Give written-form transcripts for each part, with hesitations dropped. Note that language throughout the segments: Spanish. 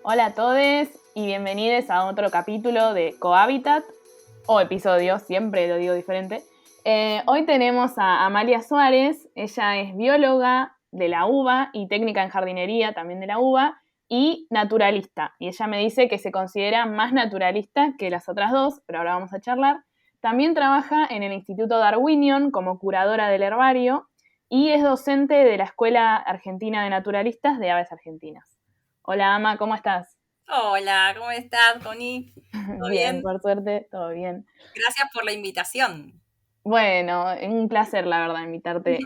Hola a todos y bienvenidos a otro capítulo de Cohabitat, o episodio, siempre lo digo diferente. Hoy tenemos a Amalia Suárez, ella es bióloga de la UBA y técnica en jardinería también de la UBA y naturalista. Y ella me dice que se considera más naturalista que las otras dos, pero ahora vamos a charlar. También trabaja en el Instituto Darwinion como curadora del herbario y es docente de la Escuela Argentina de Naturalistas de Aves Argentinas. Hola, Ama, ¿cómo estás? Hola, ¿cómo estás, Connie? ¿Todo Bien, bien? por suerte, todo bien. Gracias por la invitación. Bueno, un placer, la verdad, invitarte.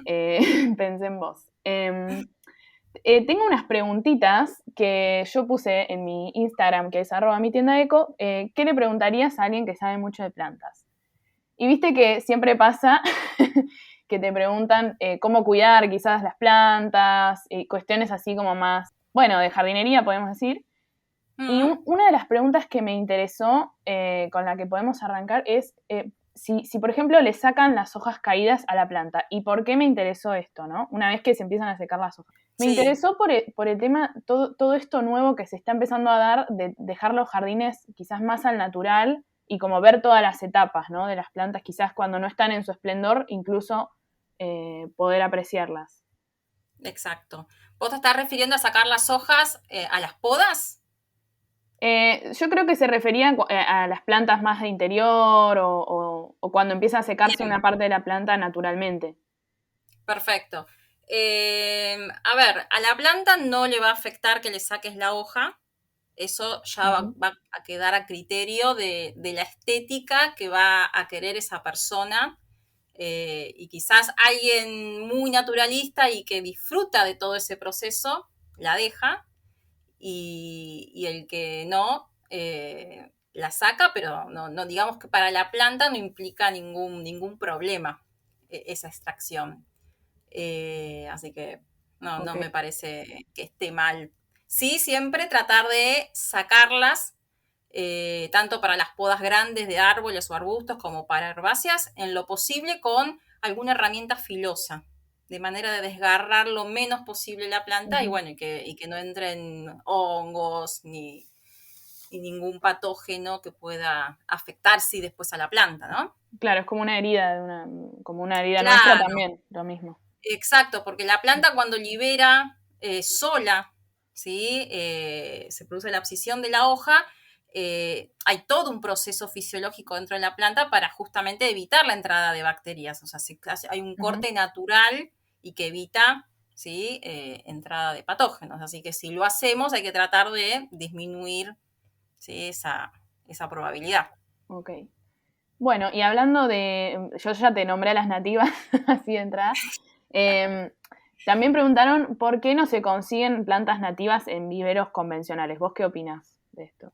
Pensé en vos. Tengo unas preguntitas que yo puse en mi Instagram, que es @mitiendaeco. ¿Qué le preguntarías a alguien que sabe mucho de plantas? Y viste que siempre pasa que te preguntan cómo cuidar quizás las plantas, cuestiones así como más, bueno, de jardinería podemos decir. Y Mm, una de las preguntas que me interesó, con la que podemos arrancar, es si, por ejemplo, le sacan las hojas caídas a la planta. ¿Y por qué me interesó esto, no? Una vez que se empiezan a secar las hojas. Me sí, interesó por el tema, todo esto nuevo que se está empezando a dar, de dejar los jardines quizás más al natural y como ver todas las etapas, ¿no? De las plantas, quizás cuando no están en su esplendor, incluso poder apreciarlas. exacto. ¿Vos te estás refiriendo a sacar las hojas a las podas? Yo creo que se refería a las plantas más de interior o cuando empieza a secarse Bien, una parte de la planta naturalmente. perfecto. A ver, a la planta no le va a afectar que le saques la hoja. Eso ya Ujú. va a quedar a criterio de la estética que va a querer esa persona. Y quizás alguien muy naturalista y que disfruta de todo ese proceso, la deja, y el que no, la saca, pero no, digamos que para la planta no implica ningún problema esa extracción. Así que no Ok. me parece que esté mal. Sí, siempre tratar de sacarlas, tanto para las podas grandes de árboles o arbustos como para herbáceas, en lo posible con alguna herramienta filosa, de manera de desgarrar lo menos posible la planta y Ujú. bueno, y que no entren hongos ni ningún patógeno que pueda afectar sí después a la planta, ¿no? Claro, es como una herida, como una herida nuestra Claro, también, lo mismo. exacto, porque la planta cuando libera sola, ¿sí? Se produce la abscisión de la hoja, hay todo un proceso fisiológico dentro de la planta para justamente evitar la entrada de bacterias. O sea, hay un Ujú. corte natural y que evita, ¿sí? Entrada de patógenos. Así que si lo hacemos hay que tratar de disminuir, ¿sí? esa probabilidad. Ok. Bueno, y hablando de, yo ya te nombré a las nativas, así de entrada. Em, También preguntaron por qué no se consiguen plantas nativas en viveros convencionales. ¿Vos qué opinás de esto?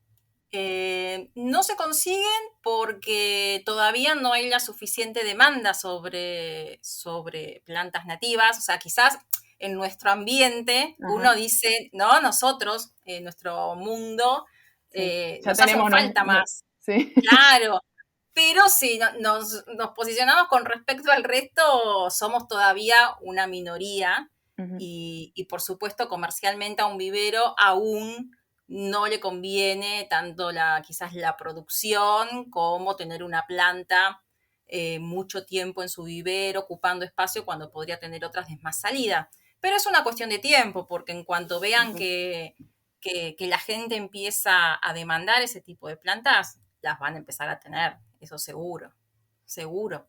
No se consiguen porque todavía no hay la suficiente demanda sobre plantas nativas. O sea, quizás en nuestro ambiente Ajá, uno dice, no, nosotros, en nuestro mundo, sí. Ya nos hacen tenemos, falta más. sí. Claro, pero si nos posicionamos con respecto al resto, somos todavía una minoría Ujú. y por supuesto comercialmente a un vivero aún no le conviene tanto quizás la producción como tener una planta mucho tiempo en su vivero, ocupando espacio cuando podría tener otras de más salida. Pero es una cuestión de tiempo, porque en cuanto vean Ujú. que la gente empieza a demandar ese tipo de plantas, las van a empezar a tener, eso seguro, seguro.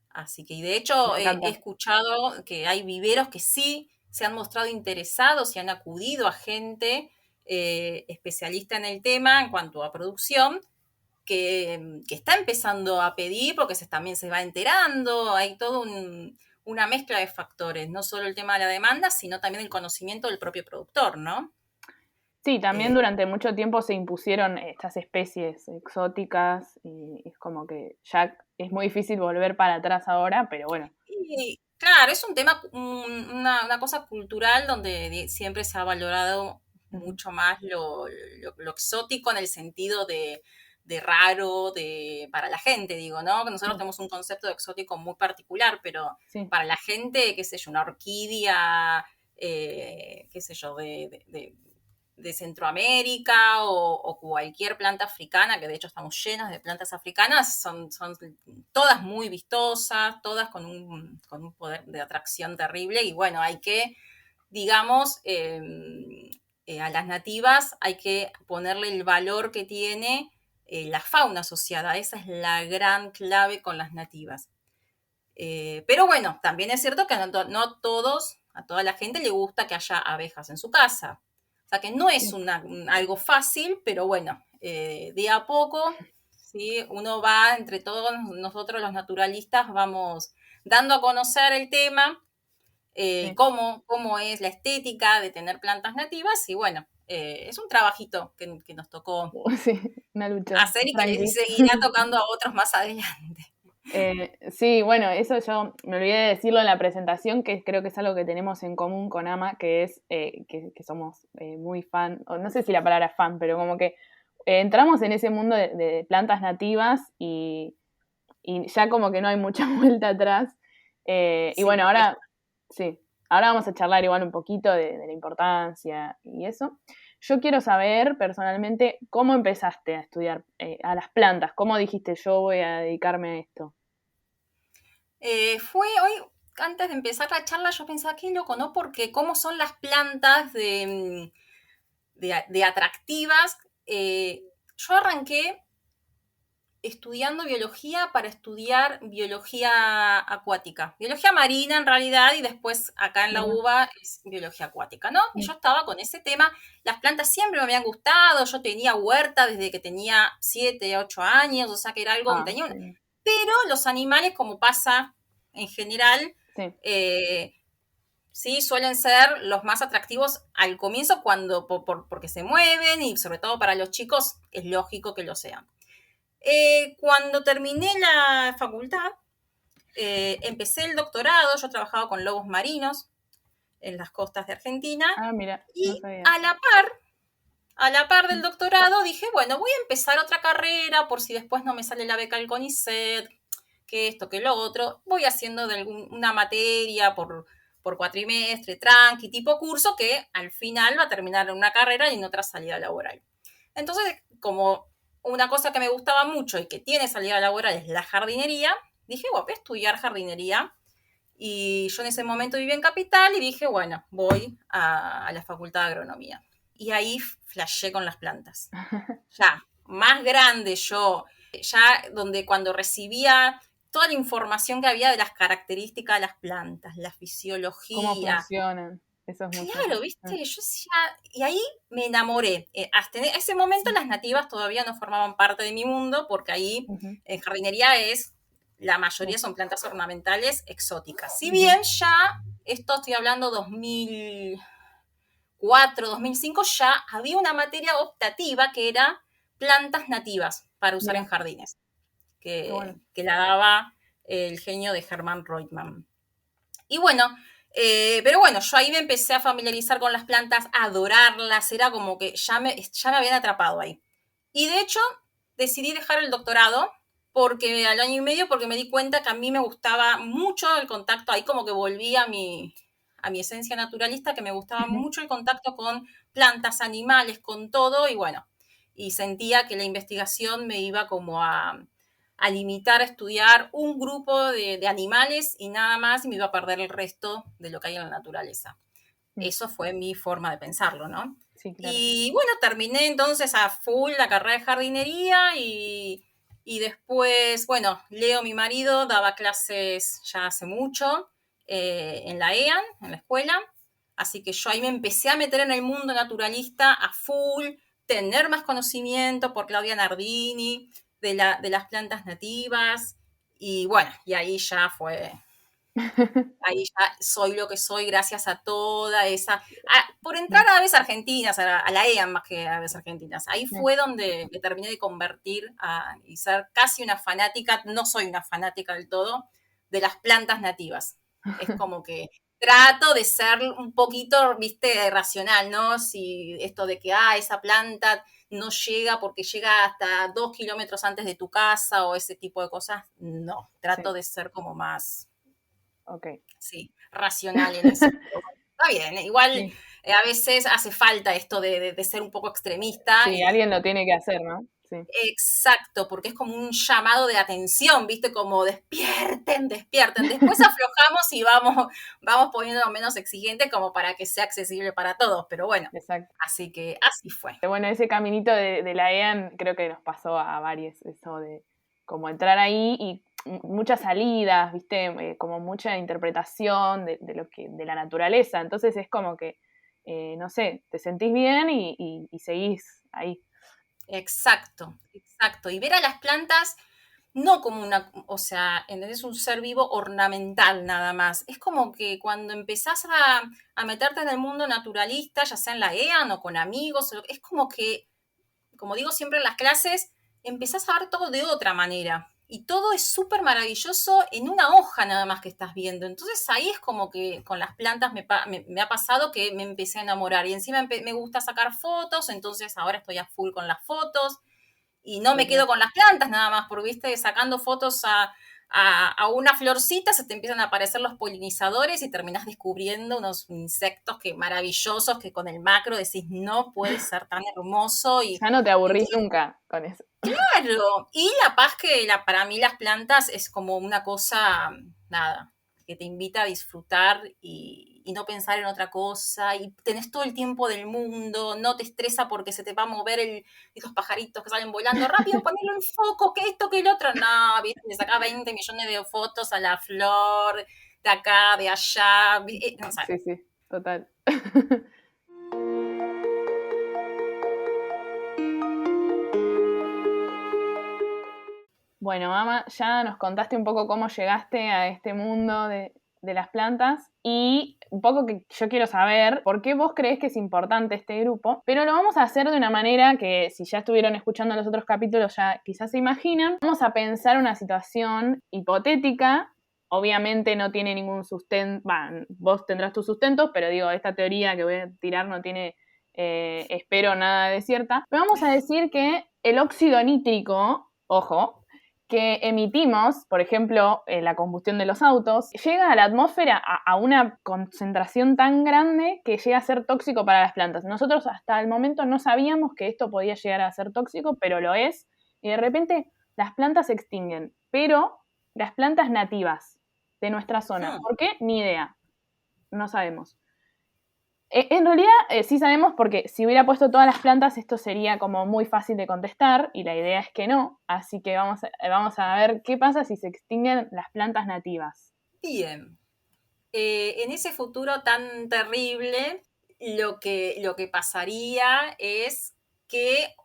Así que, y de Me hecho, he encanta. escuchado que hay viveros que sí se han mostrado interesados y han acudido a gente especialista en el tema en cuanto a producción, que está empezando a pedir porque también se va enterando, hay todo una mezcla de factores, no solo el tema de la demanda, sino también el conocimiento del propio productor, ¿no? Sí, también Eh, durante mucho tiempo se impusieron estas especies exóticas y es como que ya es muy difícil volver para atrás ahora, pero bueno. y claro, es un tema, una cosa cultural donde siempre se ha valorado Ujú. mucho más lo exótico en el sentido de raro para la gente, digo, ¿no? Que nosotros Sí, tenemos un concepto de exótico muy particular, pero sí. para la gente, qué sé yo, una orquídea, qué sé yo, de Centroamérica o cualquier planta africana, que de hecho estamos llenos de plantas africanas, son todas muy vistosas, todas con un poder de atracción terrible y bueno, hay que, digamos, a las nativas hay que ponerle el valor que tiene la fauna asociada. Esa es la gran clave con las nativas. Pero bueno, también es cierto que no todos, a toda la gente le gusta que haya abejas en su casa. O sea que no es algo fácil, pero bueno, de a poco, ¿sí? Uno va, entre todos nosotros los naturalistas, vamos dando a conocer el tema, cómo es la estética de tener plantas nativas y bueno, es un trabajito que nos tocó Sí, una lucha, hacer y que le tranqui. seguirá tocando a otros más adelante. Sí, bueno, eso yo me olvidé de decirlo en la presentación, que creo que es algo que tenemos en común con Ama, que es que somos muy fan, o no sé si la palabra fan, pero como que entramos en ese mundo de plantas nativas y ya como que no hay mucha vuelta atrás. Y Sí, bueno, ahora sí, ahora vamos a charlar igual un poquito de la importancia y eso. Yo quiero saber personalmente cómo empezaste a estudiar a las plantas, cómo dijiste yo voy a dedicarme a esto. Fue hoy, antes de empezar la charla, yo pensaba, qué loco, ¿no? Porque cómo son las plantas de atractivas. Yo arranqué estudiando biología para estudiar biología acuática. Biología marina en realidad y después acá en la Mira. UBA es biología acuática, ¿no? Y yo estaba con ese tema. Las plantas siempre me habían gustado. Yo tenía huerta desde que tenía 7, 8 años, o sea que era algo, Ah, tenía sí, pero los animales, como pasa en general, sí, sí suelen ser los más atractivos al comienzo porque se mueven y sobre todo para los chicos es lógico que lo sean. Cuando terminé la facultad, empecé el doctorado, yo trabajaba con lobos marinos en las costas de Argentina Ah, mira, no y sabía. a la par del doctorado dije, bueno, voy a empezar otra carrera por si después no me sale la beca del CONICET, que esto, que lo otro. Voy haciendo una materia por cuatrimestre, tranqui, tipo curso, que al final va a terminar en una carrera y en otra salida laboral. Entonces, como una cosa que me gustaba mucho y que tiene salida laboral es la jardinería, dije, bueno, voy a estudiar jardinería. Y yo en ese momento vivía en Capital y dije, bueno, voy a la Facultad de Agronomía. Y ahí flashé con las plantas. Ya, más grande yo, ya donde cuando recibía toda la información que había de las características de las plantas, la ¿Cómo fisiología. funcionan? Eso es mucho. Claro, viste, yo decía, y ahí me enamoré. Hasta en ese momento las nativas todavía no formaban parte de mi mundo, porque ahí Ujú, en jardinería la mayoría sí, son plantas ornamentales exóticas. Si ujú, bien ya, esto estoy hablando 2004, 2005, ya había una materia optativa que era plantas nativas para usar en mira, jardines, qué bueno. que la daba el genio de Hermann Reutemann. Y bueno, pero bueno, yo ahí me empecé a familiarizar con las plantas, a adorarlas, era como que ya me habían atrapado ahí. Y de hecho, decidí dejar el doctorado porque al año y medio, porque me di cuenta que a mí me gustaba mucho el contacto, ahí como que volví a mi esencia naturalista, que me gustaba Ujú, mucho el contacto con plantas, animales, con todo, y bueno, y sentía que la investigación me iba como a limitar a estudiar un grupo de animales y nada más y me iba a perder el resto de lo que hay en la naturaleza. mm, Eso fue mi forma de pensarlo, ¿no? sí, claro. Y bueno, terminé entonces a full la carrera de jardinería y después, bueno, Leo, mi marido, daba clases ya hace mucho en la EAN, en la escuela, así que yo ahí me empecé a meter en el mundo naturalista a full, tener más conocimiento por Claudia Nardini, de las plantas nativas, y bueno, y ahí ya soy lo que soy gracias a toda esa, por entrar a Aves Argentinas, a la EAN más que a Aves Argentinas. Ahí Sí. fue donde me terminé de convertir y ser casi una fanática, no soy una fanática del todo, de las plantas nativas. Es como que trato de ser un poquito, viste, racional, ¿no? Si esto de que, esa planta no llega porque llega hasta 2 kilómetros antes de tu casa o ese tipo de cosas, no, trato Sí, de ser como más ok. sí, racional en eso. Pero bueno, está bien, igual Sí. A veces hace falta esto de ser un poco extremista. Sí, alguien lo tiene que hacer, ¿no? Sí. Exacto, porque es como un llamado de atención, ¿viste? Como despierten, despierten. Después aflojamos y vamos poniendo menos exigentes como para que sea accesible para todos, pero bueno, Exacto. así que así fue. Bueno, ese caminito de la EAN creo que nos pasó a varios, eso de como entrar ahí y muchas salidas, ¿viste? Como mucha interpretación de lo que, de la naturaleza. Entonces es como que, no sé, te sentís bien y seguís ahí. Exacto, exacto. Y ver a las plantas no como una, o sea, ¿entendés? Un ser vivo ornamental nada más. Es como que cuando empezás a meterte en el mundo naturalista, ya sea en la EAN o con amigos, es como que, como digo siempre en las clases, empezás a ver todo de otra manera. Y todo es súper maravilloso en una hoja nada más que estás viendo. Entonces ahí es como que con las plantas me ha pasado que me empecé a enamorar. Y encima me gusta sacar fotos, entonces ahora estoy a full con las fotos. Y no me quedo con las plantas nada más, porque viste, sacando fotos a una florcita se te empiezan a aparecer los polinizadores y terminas descubriendo unos insectos que maravillosos que con el macro decís no puede ser tan hermoso. Y Ya no te aburrís entonces, nunca con eso. claro, y la paz que para mí las plantas es como una cosa, nada, que te invita a disfrutar y no pensar en otra cosa, y tenés todo el tiempo del mundo, no te estresa porque se te va a mover esos pajaritos que salen volando, rápido, ponelo en foco, que esto, que el otro, no, viste, le sacás 20 millones de fotos a la flor, de acá, de allá, no sé. Sí, sí, total. Bueno, Ama, ya nos contaste un poco cómo llegaste a este mundo de las plantas y un poco que yo quiero saber por qué vos creés que es importante este grupo, pero lo vamos a hacer de una manera que si ya estuvieron escuchando los otros capítulos ya quizás se imaginan. Vamos a pensar una situación hipotética. Obviamente no tiene ningún sustento, vos tendrás tus sustentos, pero digo, esta teoría que voy a tirar no tiene, espero, nada de cierta. Pero vamos a decir que el óxido nítrico, ojo, que emitimos, por ejemplo, la combustión de los autos, llega a la atmósfera a una concentración tan grande que llega a ser tóxico para las plantas. Nosotros hasta el momento no sabíamos que esto podía llegar a ser tóxico, pero lo es, y de repente las plantas se extinguen, pero las plantas nativas de nuestra zona, ¿por qué? Ni idea, no sabemos. En realidad sí sabemos porque si hubiera puesto todas las plantas esto sería como muy fácil de contestar y la idea es que no, así que vamos a ver qué pasa si se extinguen las plantas nativas. Bien. En ese futuro tan terrible, lo que pasaría es que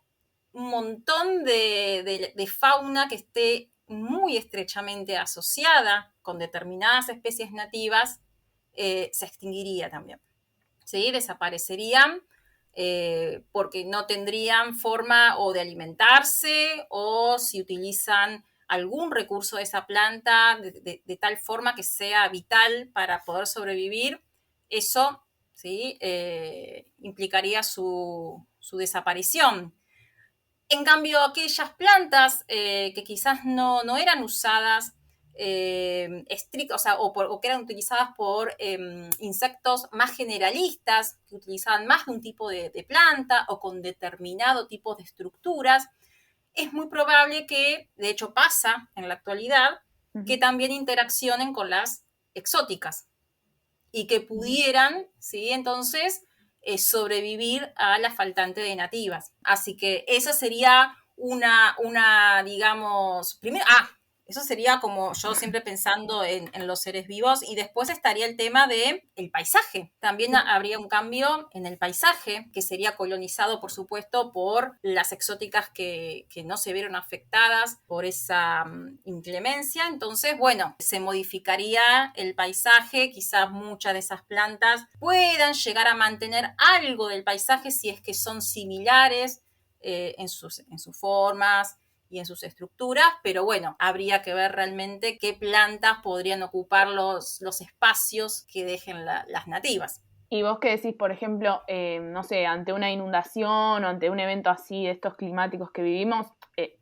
un montón de fauna que esté muy estrechamente asociada con determinadas especies nativas se extinguiría también. ¿Sí? Desaparecerían porque no tendrían forma o de alimentarse o si utilizan algún recurso de esa planta de tal forma que sea vital para poder sobrevivir, eso ¿sí? Implicaría su desaparición. En cambio, aquellas plantas que quizás no eran usadas o sea, o que eran utilizadas por insectos más generalistas, que utilizaban más de un tipo de planta o con determinado tipo de estructuras, es muy probable que, de hecho pasa en la actualidad, que también interaccionen con las exóticas y que pudieran, ¿sí? Entonces, sobrevivir a la faltante de nativas. Así que esa sería digamos, primero, eso sería como yo siempre pensando en los seres vivos y después estaría el tema del paisaje. También habría un cambio en el paisaje que sería colonizado, por supuesto, por las exóticas que no se vieron afectadas por esa inclemencia. Entonces, bueno, se modificaría el paisaje, quizás muchas de esas plantas puedan llegar a mantener algo del paisaje si es que son similares en sus formas y en sus estructuras, pero bueno, habría que ver realmente qué plantas podrían ocupar los espacios que dejen las nativas. Y vos qué decís, por ejemplo, no sé, ante una inundación o ante un evento así de estos climáticos que vivimos,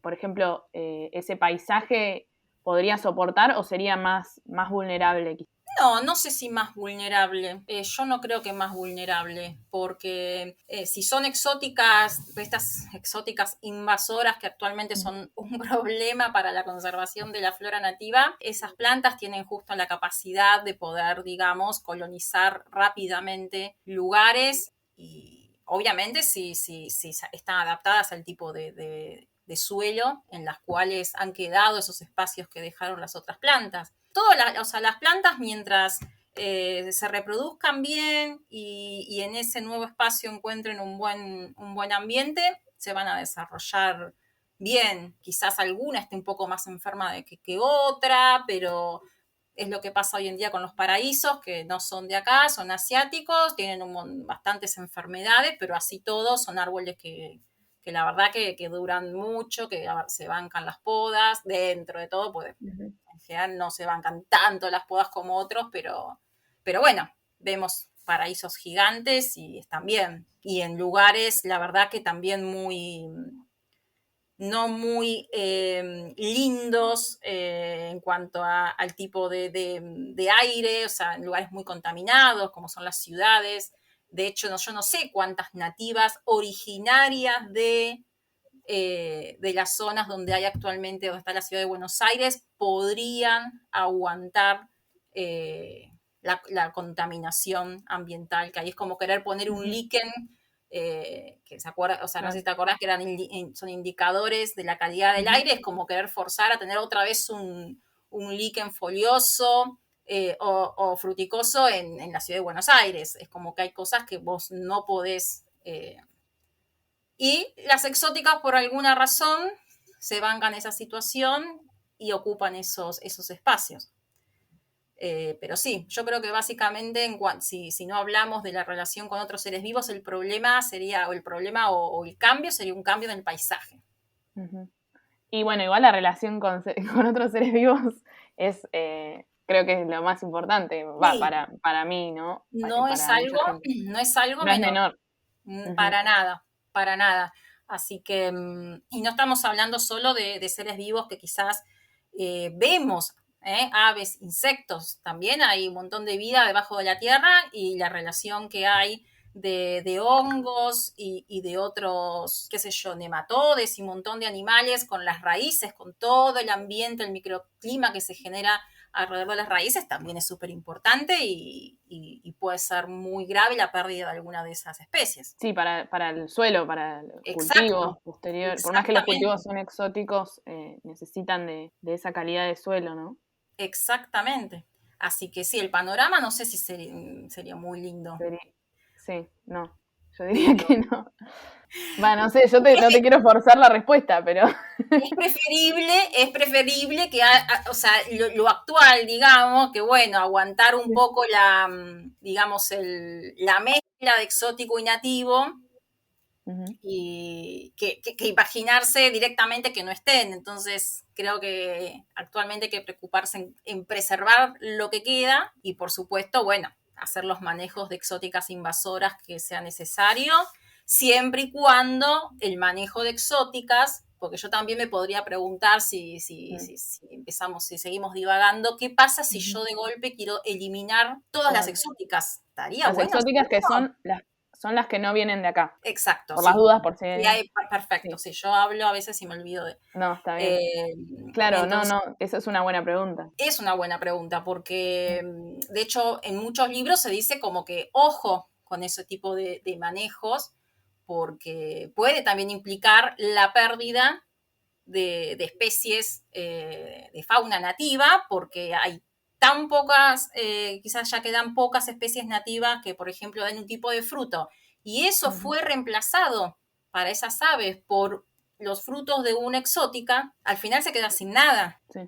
por ejemplo, ese paisaje podría soportar o sería más vulnerable. No, no sé si más vulnerable. Yo no creo que más vulnerable, porque si son exóticas, estas exóticas invasoras que actualmente son un problema para la conservación de la flora nativa, esas plantas tienen justo la capacidad de poder, digamos, colonizar rápidamente lugares y obviamente si están adaptadas al tipo de suelo en las cuales han quedado esos espacios que dejaron las otras plantas. O sea, las plantas mientras se reproduzcan bien y en ese nuevo espacio encuentren un buen ambiente, se van a desarrollar bien. Quizás alguna esté un poco más enferma que otra, pero es lo que pasa hoy en día con los paraísos, que no son de acá, son asiáticos, tienen bastantes enfermedades, pero así todos son árboles que la verdad que duran mucho, que se bancan las podas, dentro de todo, pues Uh-huh. en general no se bancan tanto las podas como otros, pero bueno, vemos paraísos gigantes y están bien. Y en lugares, la verdad que también muy, no muy lindos en cuanto al tipo de aire, o sea, en lugares muy contaminados, como son las ciudades. De hecho, yo no sé cuántas nativas originarias de las zonas donde hay actualmente, donde está la ciudad de Buenos Aires, podrían aguantar la contaminación ambiental que hay. Es como querer poner un Uh-huh. líquen, que se acuerda, o sea, no sé Claro. si te acordás que son indicadores de la calidad del Uh-huh. aire, es como querer forzar a tener otra vez un líquen folioso o fruticoso en la ciudad de Buenos Aires. Es como que hay cosas que vos no podés y las exóticas, por alguna razón, se bancan esa situación y ocupan esos espacios. Pero sí, yo creo que básicamente, si no hablamos de la relación con otros seres vivos, el problema sería, o el problema o el cambio sería un cambio en el paisaje. Uh-huh. Y bueno, igual la relación con, con otros seres vivos es, creo que es lo más importante, va, Sí, para mí, ¿no? no es Para mucha algo, gente. no es algo No es menor, menor. Uh-huh. para nada, para nada. Así que, y no estamos hablando solo de seres vivos que quizás vemos, aves, insectos, también hay un montón de vida debajo de la tierra y la relación que hay de hongos y de otros, qué sé yo, nematodes y un montón de animales con las raíces, con todo el ambiente, el microclima que se genera alrededor de las raíces también es súper importante y puede ser muy grave la pérdida de alguna de esas especies. Sí, para el suelo, para los cultivos Exacto, posterior. Por más que los cultivos exactamente, son exóticos, necesitan de esa calidad de suelo, ¿no? exactamente. Así que sí, el panorama no sé si sería muy lindo, Sería- Sí, no. Yo diría pero que no. Va, no sé, no te es, quiero forzar la respuesta, pero. es preferible que, o sea, lo actual, digamos, que bueno, aguantar un poco digamos, la mezcla de exótico y nativo, Ujú. y que imaginarse directamente que no estén. Entonces, creo que actualmente hay que preocuparse en preservar lo que queda y, por supuesto, bueno, hacer los manejos de exóticas invasoras que sea necesario, siempre y cuando el manejo de exóticas, porque yo también me podría preguntar Mm, si empezamos, si seguimos divagando, ¿qué pasa si ujú. yo de golpe quiero eliminar todas las Todas exóticas? ¿Estaría las bueno hacer exóticas que eso? son las que no vienen de acá. Exacto, Por las sí. dudas, por si. Sí, perfecto. Sí, Sí, yo hablo a veces y me olvido de. no, está bien. Eh, Claro, no, entonces, no, eso es una buena pregunta. es una buena pregunta porque, de hecho, en muchos libros se dice como que ojo con ese tipo de manejos porque puede también implicar la pérdida de especies de fauna nativa porque hay tan pocas, quizás ya quedan pocas especies nativas que, por ejemplo, dan un tipo de fruto y eso Ujú. fue reemplazado para esas aves por los frutos de una exótica, al final se queda sin nada. Sí,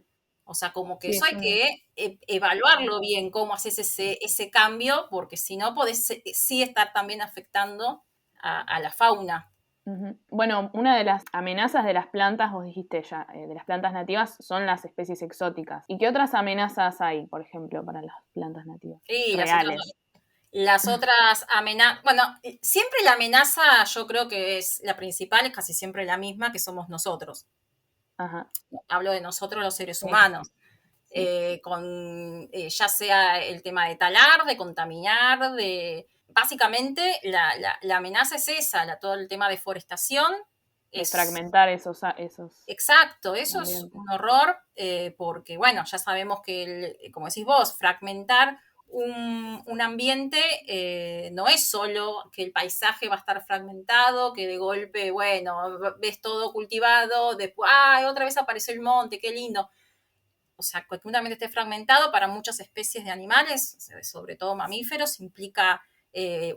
O sea, como que sí, eso hay que evaluarlo bien, cómo haces ese cambio, porque si no, podés sí estar también afectando a la fauna. ujú. Bueno, una de las amenazas de las plantas, vos dijiste ya, de las plantas nativas, son las especies exóticas. ¿Y qué otras amenazas hay, por ejemplo, para las plantas nativas? Y Reales. las otras amenazas, bueno, siempre la amenaza yo creo que es la principal, es casi siempre la misma, que somos nosotros. Ajá, Hablo de nosotros los seres sí. humanos. ya sea el tema de talar, de contaminar, básicamente la amenaza es esa, todo el tema de deforestación. De fragmentar esos Exacto, eso es ambientes. un horror, porque, bueno, ya sabemos que, como decís vos, fragmentar un ambiente no es solo que el paisaje va a estar fragmentado, que de golpe, bueno, ves todo cultivado, después, otra vez apareció el monte, qué lindo. O sea, que un ambiente esté fragmentado para muchas especies de animales, sobre todo mamíferos, implica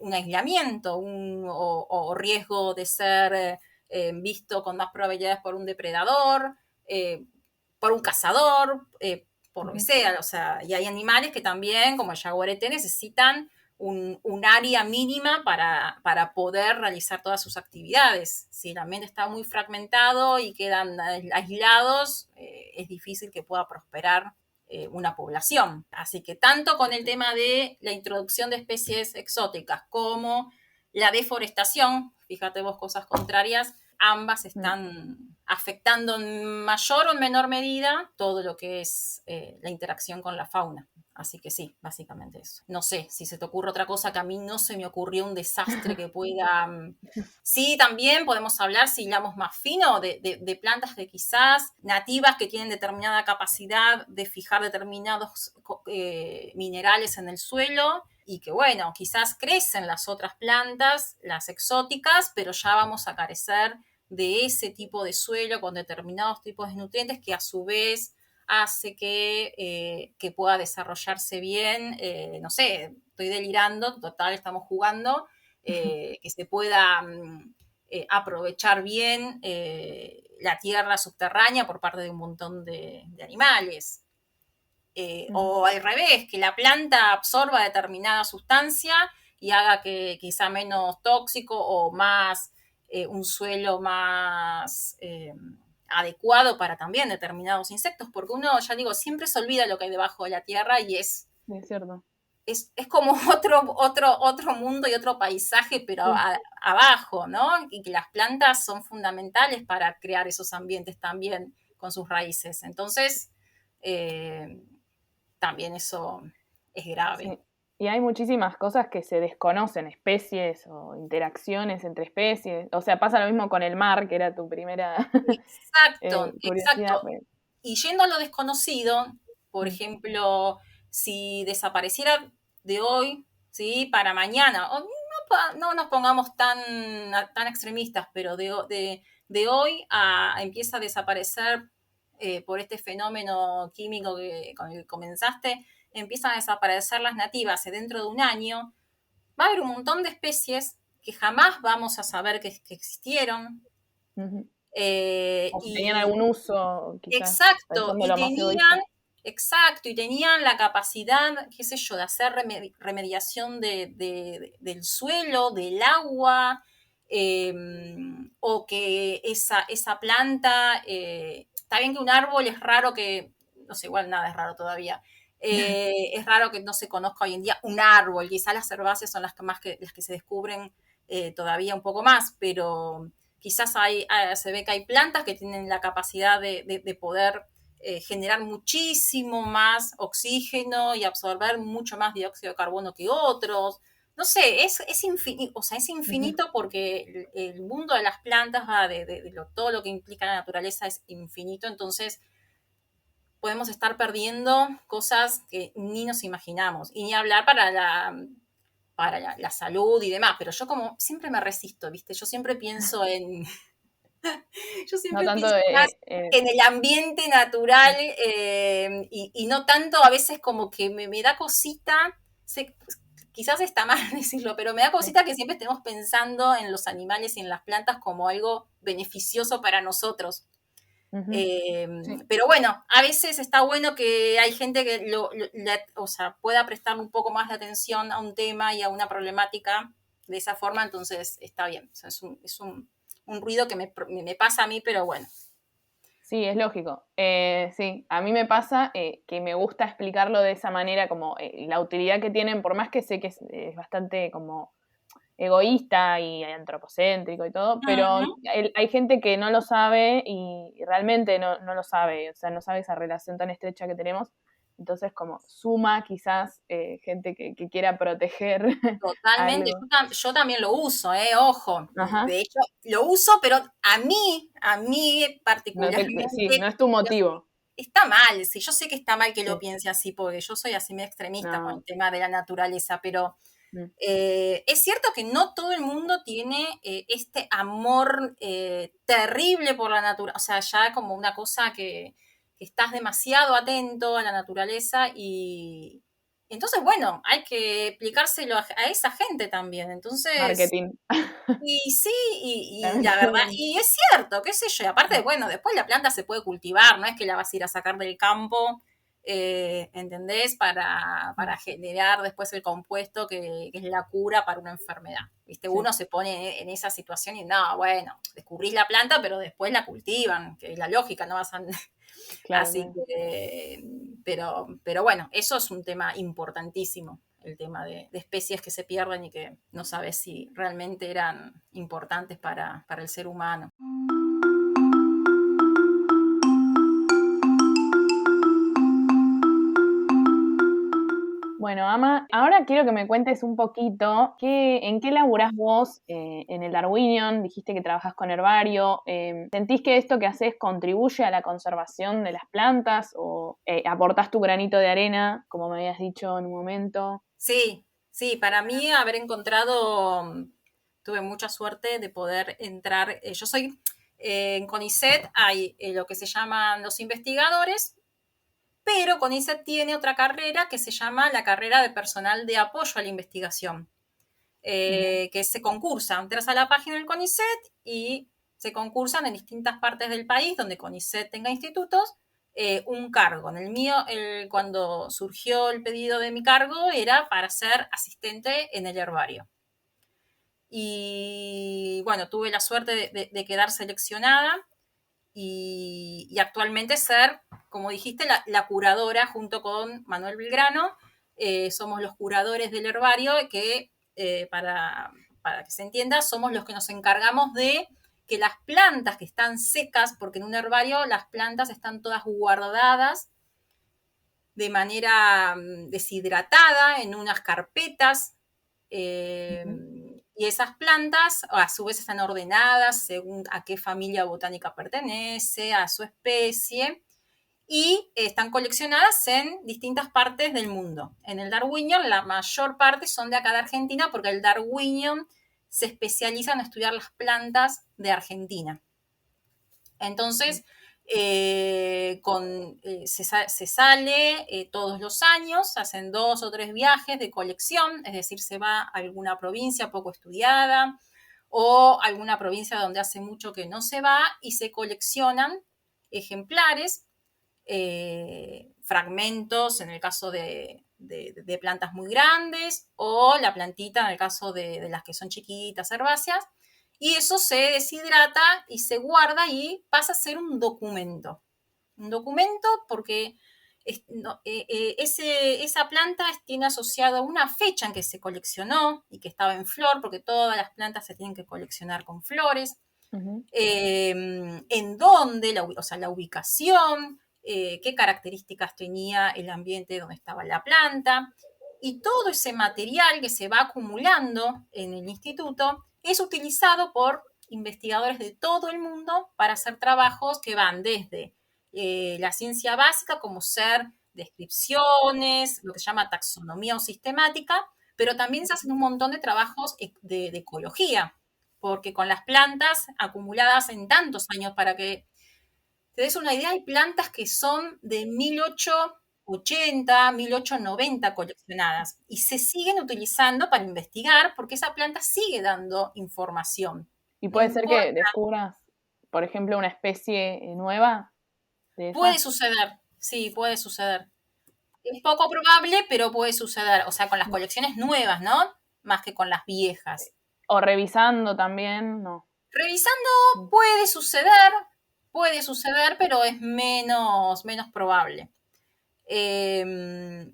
un aislamiento o riesgo de ser visto con más probabilidades por un depredador, por un cazador, por lo que sea. O sea, y hay animales que también, como el jaguarete, necesitan un área mínima para poder realizar todas sus actividades. Si el ambiente está muy fragmentado y quedan aislados, es difícil que pueda prosperar una población. Así que tanto con el tema de la introducción de especies exóticas como la deforestación, fíjate vos, cosas contrarias, ambas están afectando en mayor o en menor medida todo lo que es la interacción con la fauna. Así que sí, básicamente eso. No sé si se te ocurre otra cosa, que a mí no se me ocurrió un desastre que pueda... Sí, también podemos hablar, si hilamos más fino, de plantas que quizás nativas que tienen determinada capacidad de fijar determinados minerales en el suelo y que, bueno, quizás crecen las otras plantas, las exóticas, pero ya vamos a carecer de ese tipo de suelo con determinados tipos de nutrientes que a su vez hace que pueda desarrollarse bien, no sé, estoy delirando, total, estamos jugando, que se pueda aprovechar bien la tierra subterránea por parte de un montón de animales. O al revés, que la planta absorba determinada sustancia y haga que quizá menos tóxico o más un suelo más adecuado para también determinados insectos, porque uno, ya digo, siempre se olvida lo que hay debajo de la tierra y es cierto. Es como otro mundo y otro paisaje, pero abajo, ¿no? Y que las plantas son fundamentales para crear esos ambientes también con sus raíces. Entonces, también eso es grave. Sí. Y hay muchísimas cosas que se desconocen, especies o interacciones entre especies. O sea, pasa lo mismo con el mar, que era tu primera Exacto, curiosidad. exacto. Y yendo a lo desconocido, por ejemplo, si desapareciera de hoy, ¿sí? Para mañana, o no nos pongamos tan extremistas, pero de hoy empieza a desaparecer por este fenómeno químico con el que comenzaste, empiezan a desaparecer las nativas y dentro de un año va a haber un montón de especies que jamás vamos a saber que existieron. O si tenían Y algún uso, quizás, exacto, pensando lo más egoísta. y tenían la capacidad, qué sé yo, de hacer remediación del suelo, del agua, o que esa planta, está bien que un árbol es raro que, no sé, igual nada es raro todavía, es raro que no se conozca hoy en día un árbol, quizás las herbáceas son las que se descubren todavía un poco más, pero quizás se ve que hay plantas que tienen la capacidad de poder generar muchísimo más oxígeno y absorber mucho más dióxido de carbono que otros. No sé, es infinito, o sea, es infinito porque el mundo de las plantas va todo lo que implica la naturaleza es infinito, entonces podemos estar perdiendo cosas que ni nos imaginamos, y ni hablar para la salud y demás, pero yo como siempre me resisto, ¿viste? Yo siempre pienso yo No siempre tanto pienso más en el ambiente natural y no tanto a veces como que me da cosita, quizás está mal decirlo, pero me da cosita que siempre estemos pensando en los animales y en las plantas como algo beneficioso para nosotros. Sí. Pero bueno, a veces está bueno que hay gente que o sea, pueda prestar un poco más de atención a un tema y a una problemática de esa forma, entonces está bien. O sea, es un ruido que me pasa a mí, pero bueno. Sí, es lógico. Sí, a mí me pasa que me gusta explicarlo de esa manera, como la utilidad que tienen, por más que sé que es bastante como egoísta y antropocéntrico y todo, pero hay gente que no lo sabe y realmente no lo sabe, o sea, no sabe esa relación tan estrecha que tenemos. Entonces, como suma quizás gente que quiera proteger Totalmente, algo. yo también lo uso, ojo. Ajá. De hecho, lo uso, pero a mí Sí, particularmente, no es tu motivo. está mal. Sí, yo sé que está mal que lo Sí. piense así, porque yo soy así medio extremista con el No. tema de la naturaleza, pero Mm. es cierto que no todo el mundo tiene este amor terrible por la naturaleza, o sea, ya como una cosa que estás demasiado atento a la naturaleza y entonces, bueno, hay que explicárselo a esa gente también. Entonces, Marketing. y sí, y También la te verdad, ven. y es cierto, qué sé yo, y aparte, bueno, después la planta se puede cultivar, no es que la vas a ir a sacar del campo, ¿entendés? Para generar después el compuesto que es la cura para una enfermedad. ¿Viste? Sí, Uno se pone en esa situación y no, bueno, descubrís la planta, pero después la cultivan, que es la lógica, no vas a... claro, Así claro. que, pero bueno, eso es un tema importantísimo, el tema de especies que se pierden y que no sabes si realmente eran importantes para el ser humano. Bueno, Ama, ahora quiero que me cuentes un poquito en qué laburás vos en el Darwinion. Dijiste que trabajás con herbario. ¿Sentís que esto que haces contribuye a la conservación de las plantas o aportás tu granito de arena, como me habías dicho en un momento? Sí, sí, para mí haber encontrado, tuve mucha suerte de poder entrar, yo soy, en CONICET hay lo que se llaman los investigadores, pero CONICET tiene otra carrera que se llama la carrera de personal de apoyo a la investigación. Que se concursan. Entras a la página del CONICET y se concursan en distintas partes del país donde CONICET tenga institutos un cargo. En el mío, cuando surgió el pedido de mi cargo, era para ser asistente en el herbario. Y bueno, tuve la suerte de quedar seleccionada y actualmente ser, como dijiste, la curadora junto con Manuel Belgrano. Somos los curadores del herbario que, para que se entienda, somos los que nos encargamos de que las plantas que están secas, porque en un herbario las plantas están todas guardadas de manera deshidratada en unas carpetas, Ujú. y esas plantas a su vez están ordenadas según a qué familia botánica pertenece, a su especie, y están coleccionadas en distintas partes del mundo. En el Darwinion la mayor parte son de acá de Argentina porque el Darwinion se especializa en estudiar las plantas de Argentina. Entonces, se sale todos los años, se hacen 2 o 3 viajes de colección, es decir, se va a alguna provincia poco estudiada o alguna provincia donde hace mucho que no se va y se coleccionan ejemplares, fragmentos en el caso de plantas muy grandes o la plantita en el caso de las que son chiquitas, herbáceas, y eso se deshidrata y se guarda y pasa a ser un documento. Un documento porque esa planta tiene asociada una fecha en que se coleccionó y que estaba en flor, porque todas las plantas se tienen que coleccionar con flores, Ujú. en dónde, o sea, la ubicación, qué características tenía el ambiente donde estaba la planta. Y todo ese material que se va acumulando en el instituto es utilizado por investigadores de todo el mundo para hacer trabajos que van desde la ciencia básica, como ser descripciones, lo que se llama taxonomía o sistemática, pero también se hacen un montón de trabajos de ecología, porque con las plantas acumuladas en tantos años, para que te des una idea, hay plantas que son de 1880, 1890 coleccionadas y se siguen utilizando para investigar porque esa planta sigue dando información. Y No puede ser importa, que descubras, por ejemplo, una especie nueva de puede esas. suceder, sí, puede suceder. Es poco probable, pero puede suceder. O sea, con las colecciones nuevas, ¿no? Más que con las viejas. O revisando también, no. Revisando Mm. puede suceder, pero es menos probable. Y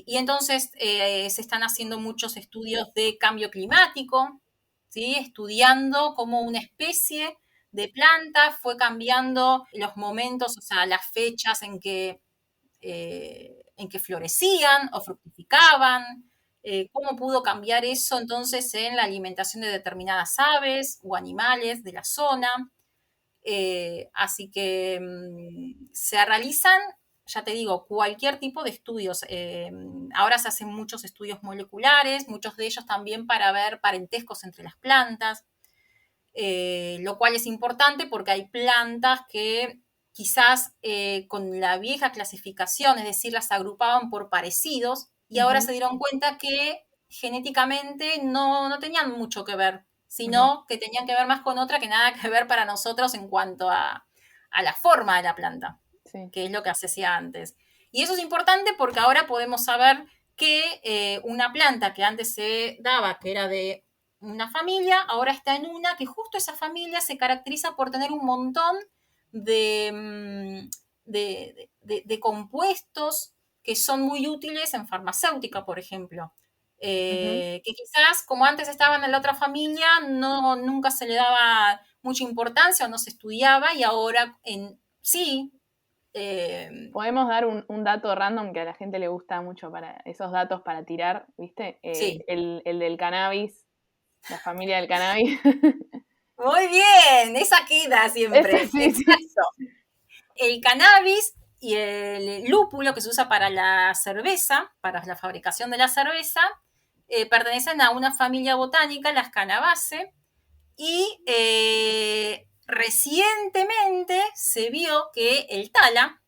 entonces se están haciendo muchos estudios de cambio climático, ¿sí? Estudiando cómo una especie de planta fue cambiando los momentos, o sea, las fechas en que florecían o fructificaban, cómo pudo cambiar eso entonces en la alimentación de determinadas aves o animales de la zona. Así que se realizan, ya te digo, cualquier tipo de estudios. Ahora se hacen muchos estudios moleculares, muchos de ellos también para ver parentescos entre las plantas, lo cual es importante porque hay plantas que quizás con la vieja clasificación, es decir, las agrupaban por parecidos, y ahora se dieron cuenta que genéticamente no tenían mucho que ver, sino que tenían que ver más con otra que nada que ver para nosotros en cuanto a la forma de la planta, Sí. que es lo que se hacía antes. Y eso es importante porque ahora podemos saber que una planta que antes se daba, que era de una familia, ahora está en una que justo esa familia se caracteriza por tener un montón de, de compuestos que son muy útiles en farmacéutica, por ejemplo. Que quizás, como antes estaban en la otra familia, nunca se le daba mucha importancia o no se estudiaba, y ahora sí. Podemos dar un dato random que a la gente le gusta mucho para esos datos para tirar, ¿viste? Sí. El del cannabis, la familia del cannabis. Muy bien, esa queda siempre. Ese sí, sí. Exacto. El cannabis y el lúpulo que se usa para la cerveza, para la fabricación de la cerveza, pertenecen a una familia botánica, las Cannabaceae, y recientemente se vio que el tala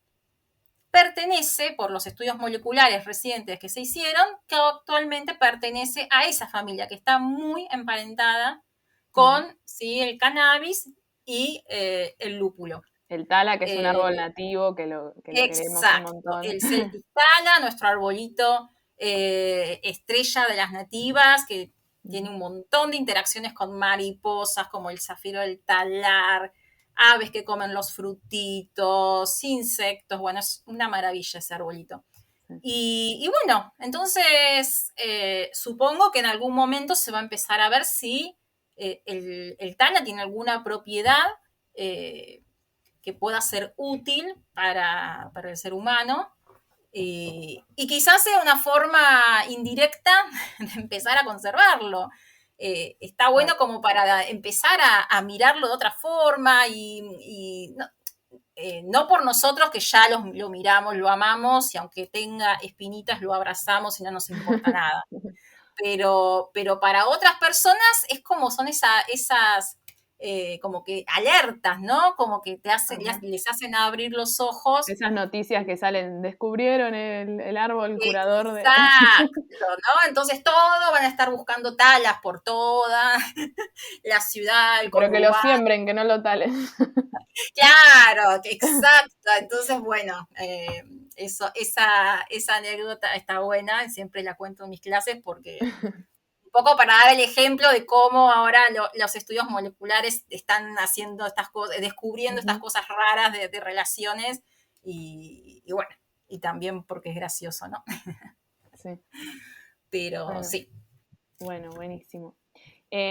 pertenece, por los estudios moleculares recientes que se hicieron, que actualmente pertenece a esa familia, que está muy emparentada con ¿sí? el cannabis y el lúpulo. El tala, que es un árbol Eh, nativo, que lo queremos un exacto, montón. el Celtic tala, nuestro arbolito estrella de las nativas, que tiene un montón de interacciones con mariposas, como el zafiro del talar, aves que comen los frutitos, insectos, bueno, es una maravilla ese arbolito. Y bueno, entonces supongo que en algún momento se va a empezar a ver si el tala tiene alguna propiedad que pueda ser útil para el ser humano. Y quizás sea una forma indirecta de empezar a conservarlo. Está bueno como para empezar a mirarlo de otra forma y no por nosotros que ya lo miramos, lo amamos y aunque tenga espinitas lo abrazamos y no nos importa nada. Pero para otras personas es como son esas como que alertas, ¿no? Como que les hacen abrir los ojos. Esas noticias que salen, descubrieron el árbol curador de... Exacto, ¿no? Entonces todos van a estar buscando talas por toda la ciudad, el Pero que lo conurbano. siembren, que no lo talen. Claro, exacto. Entonces, bueno, esa anécdota está buena, siempre la cuento en mis clases porque un poco para dar el ejemplo de cómo ahora los estudios moleculares están haciendo estas cosas, descubriendo estas cosas raras de relaciones y bueno, y también porque es gracioso, ¿no? Sí. Pero Bueno, sí. bueno, buenísimo.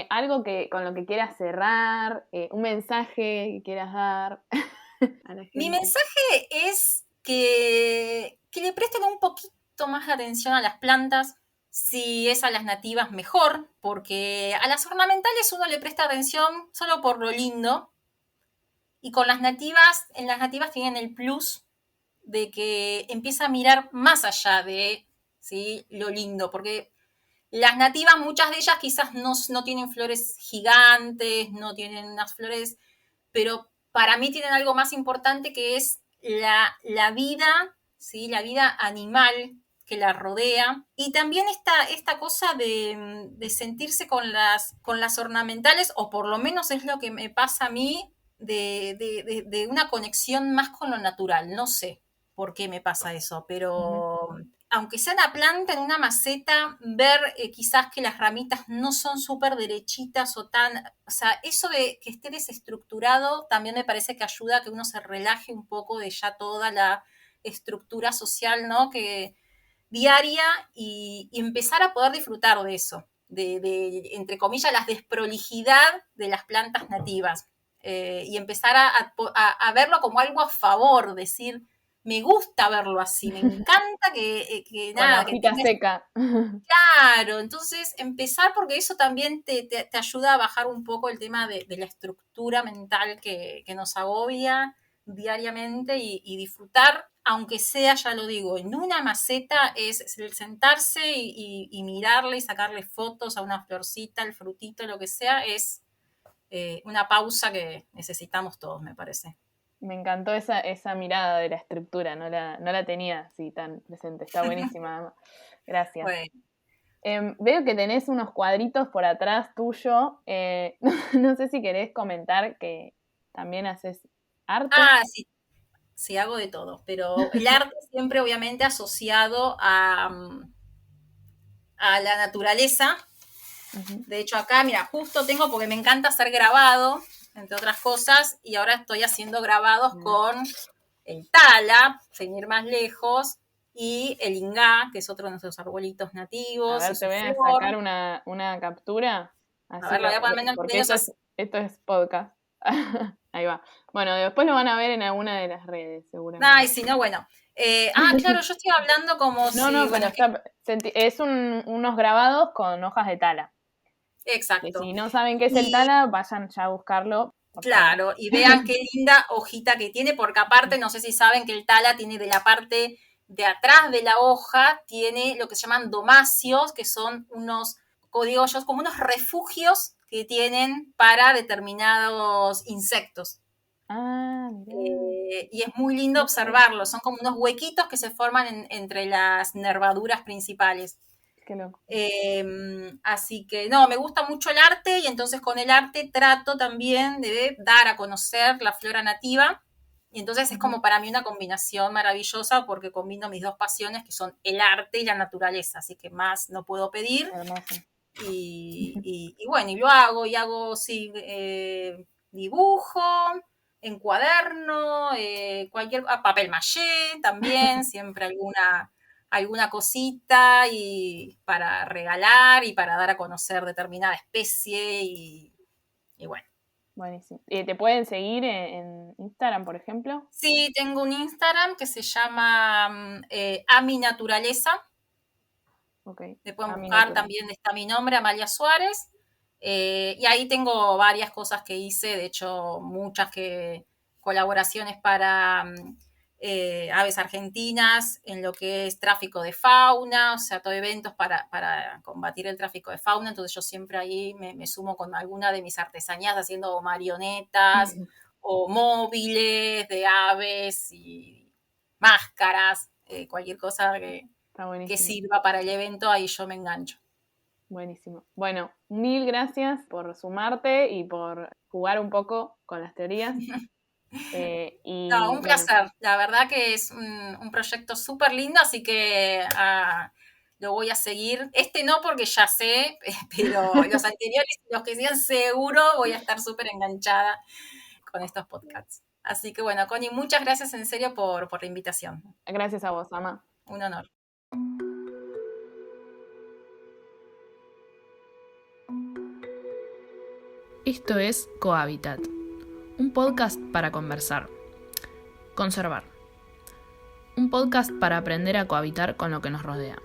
Algo con lo que quieras cerrar, un mensaje que quieras dar a la Mi gente. mensaje es que le presten un poquito más de atención a las plantas. Si es a las nativas, mejor, porque a las ornamentales uno le presta atención solo por lo lindo. Y con en las nativas tienen el plus de que empieza a mirar más allá de ¿sí? lo lindo, porque las nativas, muchas de ellas quizás no tienen flores gigantes, no tienen unas flores, pero para mí tienen algo más importante que es la vida, ¿sí? La vida animal que la rodea y también esta cosa de sentirse con las ornamentales, o por lo menos es lo que me pasa a mí, de una conexión más con lo natural. No sé por qué me pasa eso, pero aunque sea una planta en una maceta, ver quizás que las ramitas no son súper derechitas o sea, eso de que esté desestructurado también me parece que ayuda a que uno se relaje un poco de ya toda estructura social, ¿no? Que diaria y empezar a poder disfrutar de eso, entre comillas, la desprolijidad de las plantas nativas. Y empezar a verlo como algo a favor, decir, me gusta verlo así, me encanta que Con la nada, que hojita tenga. seca. Claro, entonces empezar porque eso también te ayuda a bajar un poco el tema de la estructura mental que nos agobia diariamente y disfrutar, aunque sea, ya lo digo, en una maceta, es el sentarse y mirarle y sacarle fotos a una florcita, el frutito, lo que sea, es una pausa que necesitamos todos, me parece. Me encantó esa mirada de la estructura, no la tenía así tan presente, está buenísima. Gracias. Bueno. Veo que tenés unos cuadritos por atrás tuyo, no sé si querés comentar que también haces arte. Ah, sí, hago de todo, pero el arte siempre obviamente asociado a la naturaleza. Uh-huh. De hecho, acá, mira, justo tengo, porque me encanta hacer grabado, entre otras cosas, y ahora estoy haciendo grabados con el tala, sin ir más lejos, y el ingá, que es otro de nuestros arbolitos nativos. A ver, te voy a sacar una captura. Así a ver, lo voy a poner menos. porque esto es podcast. Ahí va. Bueno, después lo van a ver en alguna de las redes, seguramente. Ay, si no, bueno. Claro, yo estoy hablando como si. No, Bueno, es unos grabados con hojas de tala. Exacto. Que si no saben qué es el tala, vayan ya a buscarlo. Claro, y vean qué linda hojita que tiene, porque aparte, no sé si saben que el tala tiene de la parte de atrás de la hoja, tiene lo que se llaman domacios, que son unos cogollos, como unos refugios que tienen para determinados insectos. Y es muy lindo observarlo, son como unos huequitos que se forman entre las nervaduras principales. Qué loco. Así que no, me gusta mucho el arte y entonces con el arte trato también de dar a conocer la flora nativa y entonces es como para mí una combinación maravillosa porque combino mis dos pasiones que son el arte y la naturaleza, así que más no puedo pedir. Y bueno, y lo hago sí, dibujo, en cuaderno, cualquier papel maché también, siempre alguna cosita y para regalar y para dar a conocer determinada especie y bueno. Buenísimo. ¿Te pueden seguir en Instagram, por ejemplo? Sí, tengo un Instagram que se llama Ami Naturaleza. Okay. Me pueden buscar también, está mi nombre, Amalia Suárez. Y ahí tengo varias cosas que hice, de hecho muchas colaboraciones para aves argentinas en lo que es tráfico de fauna, o sea, todo eventos para combatir el tráfico de fauna, entonces yo siempre ahí me sumo con alguna de mis artesanías haciendo marionetas o móviles de aves y máscaras, cualquier cosa que sirva para el evento, ahí yo me engancho. Buenísimo. Bueno, mil gracias por sumarte y por jugar un poco con las teorías. Un placer. La verdad que es un proyecto súper lindo, así que lo voy a seguir. Este no porque ya sé, pero los anteriores, los que sean seguro, voy a estar súper enganchada con estos podcasts. Así que bueno, Connie, muchas gracias en serio por la invitación. Gracias a vos, Ama. Un honor. Esto es Cohabitat, un podcast para conversar, conservar, un podcast para aprender a cohabitar con lo que nos rodea.